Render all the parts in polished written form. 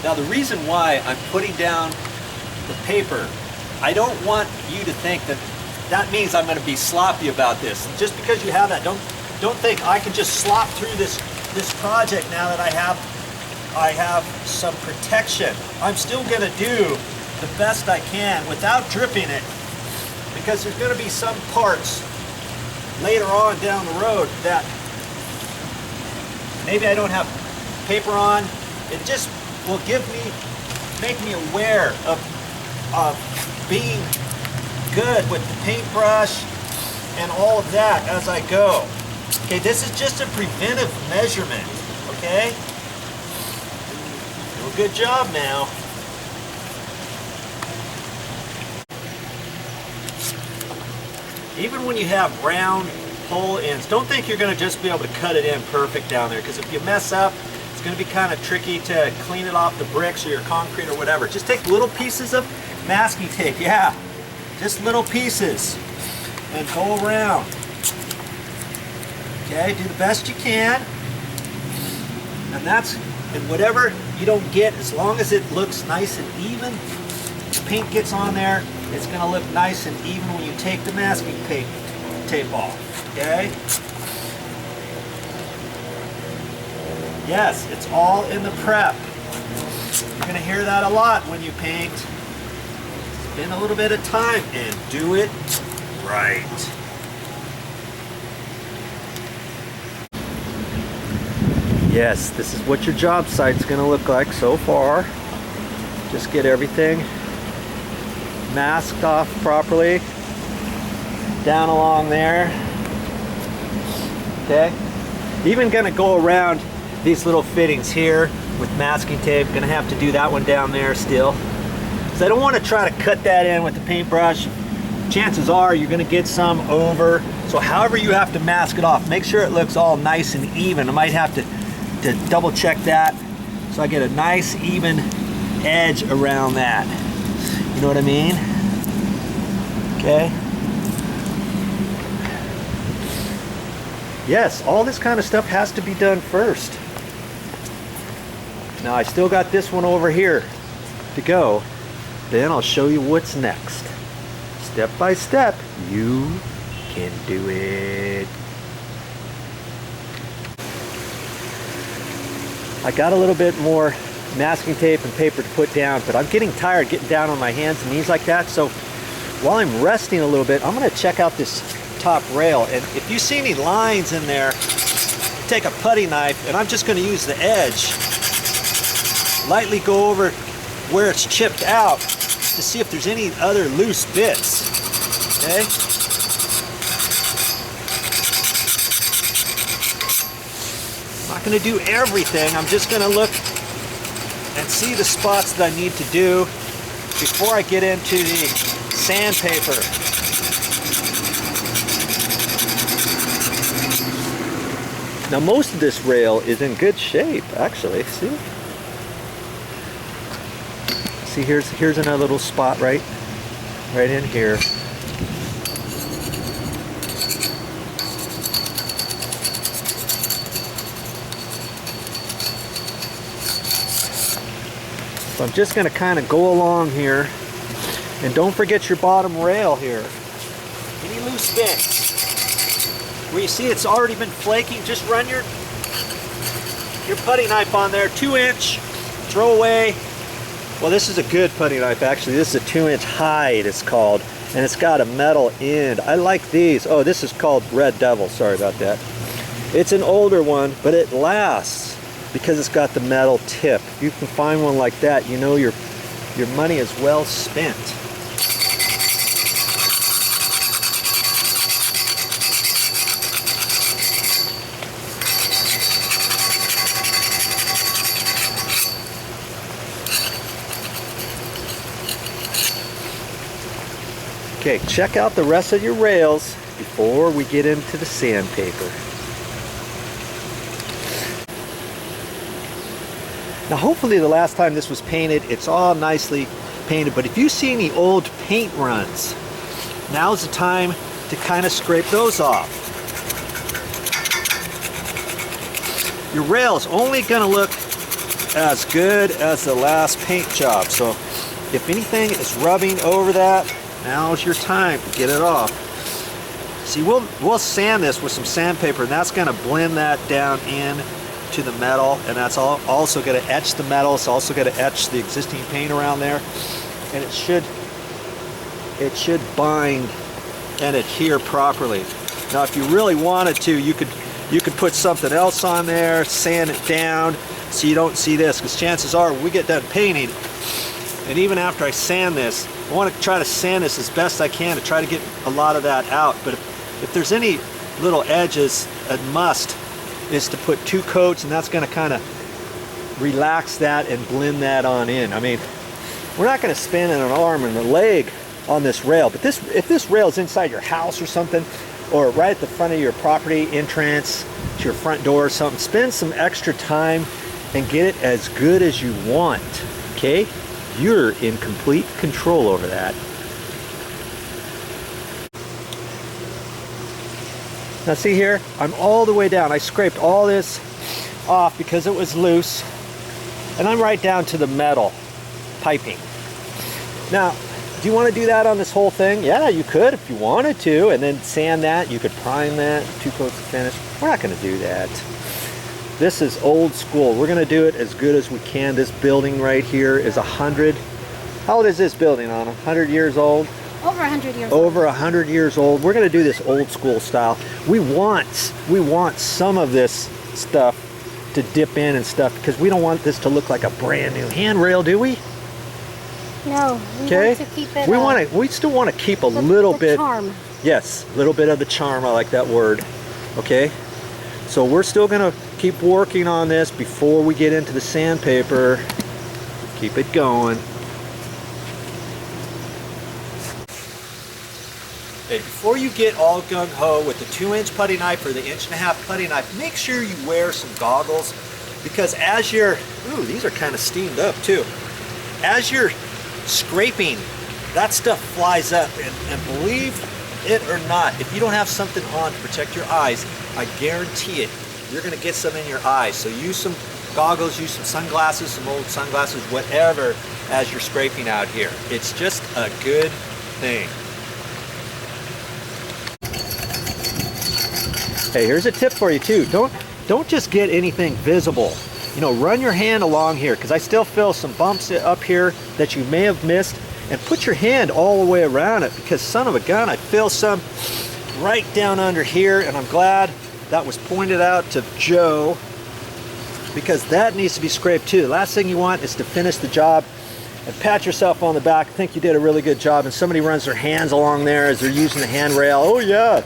Now the reason why I'm putting down the paper, I don't want you to think that that means I'm going to be sloppy about this. Just because you have that, don't think I can just slop through this project now that I have some protection. I'm still going to do the best I can without dripping it, because there's going to be some parts later on down the road that maybe I don't have paper on. It just will make me aware of being good with the paintbrush and all of that as I go. Okay, this is just a preventive measurement, okay? Do a good job now. Even when you have round hole ends, don't think you're going to just be able to cut it in perfect down there, because if you mess up, it's going to be kind of tricky to clean it off the bricks or your concrete or whatever. Just take little pieces of masking tape, yeah, just little pieces, and go around. Okay, do the best you can, and whatever you don't get, as long as it looks nice and even, the paint gets on there, it's going to look nice and even when you take the masking tape off, okay? Yes, it's all in the prep. You're going to hear that a lot when you paint. Spend a little bit of time and do it right. Yes, this is what your job site's going to look like so far. Just get everything masked off properly down along there. Okay, even going to go around these little fittings here with masking tape. Going to have to do that one down there still, because I don't want to try to cut that in with the paintbrush. Chances are you're going to get some over, so however you have to mask it off, make sure it looks all nice and even. I might have to double check that so I get a nice even edge around that. You know what I mean? Okay. Yes, all this kind of stuff has to be done first. Now I still got this one over here to go. Then I'll show you what's next. Step by step, you can do it. I got a little bit more masking tape and paper to put down, but I'm getting tired getting down on my hands and knees like that, so while I'm resting a little bit, I'm going to check out this top rail, and if you see any lines in there, take a putty knife, and I'm just going to use the edge, lightly go over where it's chipped out to see if there's any other loose bits, okay? I'm not going to do everything, I'm just going to look and see the spots that I need to do before I get into the sandpaper. Now most of this rail is in good shape, actually. See, here's another little spot right in here. So I'm just going to kind of go along here, and don't forget your bottom rail here. Any loose bits where you see it's already been flaking, just run your putty knife on there, 2-inch, throw away. Well, this is a good putty knife actually. This is a 2-inch hide, it's called, and it's got a metal end. I like these. Oh, this is called Red Devil. Sorry about that. It's an older one, but it lasts because it's got the metal tip. If you can find one like that, you know your money is well spent. Okay, check out the rest of your rails before we get into the sandpaper. Now hopefully the last time this was painted, it's all nicely painted, but if you see any old paint runs, now's the time to kind of scrape those off. Your rail's only going to look as good as the last paint job. So if anything is rubbing over that, now's your time to get it off. See, we'll sand this with some sandpaper, and that's going to blend that down in to the metal, and that's also going to etch the metal. It's also going to etch the existing paint around there, and it should bind and adhere properly. Now, if you really wanted to, you could put something else on there, sand it down so you don't see this, because chances are when we get done painting, and even after I sand this, I want to try to sand this as best I can to try to get a lot of that out. But if there's any little edges, a must is to put 2 coats, and that's going to kind of relax that and blend that on in. I mean, we're not going to spin an arm and a leg on this rail, but if this rail is inside your house or something, or right at the front of your property entrance to your front door or something, spend some extra time and get it as good as you want, okay? You're in complete control over that. Now see here, I'm all the way down. I scraped all this off because it was loose, and I'm right down to the metal piping. Now, do you want to do that on this whole thing? Yeah, you could if you wanted to, and then sand that. You could prime that, 2 coats of finish. We're not going to do that. This is old school. We're going to do it as good as we can. This building right here is 100. How old is this building, Anna? 100 years old? Over 100 years old. Over 100 years old. We're going to do this old school style. We want some of this stuff to dip in and stuff, because we don't want this to look like a brand new handrail, do we? No, we want to keep it. We still want to keep a little bit charm. Yes, a little bit of the charm. I like that word. Okay, so we're still gonna keep working on this before we get into the sandpaper. Keep it going. Hey, before you get all gung-ho with the 2-inch putty knife or the 1.5-inch putty knife, make sure you wear some goggles, because as you're, ooh, these are kind of steamed up too. As you're scraping, that stuff flies up, and believe it or not, if you don't have something on to protect your eyes, I guarantee it, you're going to get some in your eyes. So use some goggles, use some sunglasses, some old sunglasses, whatever, as you're scraping out here. It's just a good thing. Hey, here's a tip for you too. Don't just get anything visible. You know, run your hand along here, because I still feel some bumps up here that you may have missed, and put your hand all the way around it, because son of a gun, I feel some right down under here, and I'm glad that was pointed out to Joe, because that needs to be scraped too. The last thing you want is to finish the job and pat yourself on the back, think you did a really good job, and somebody runs their hands along there as they're using the handrail. Oh yeah,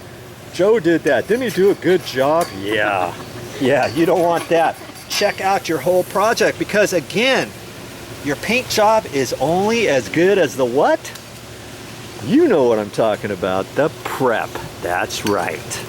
Joe did that. Didn't he do a good job? Yeah, you don't want that. Check out your whole project, because again, your paint job is only as good as the what? You know what I'm talking about, the prep. That's right.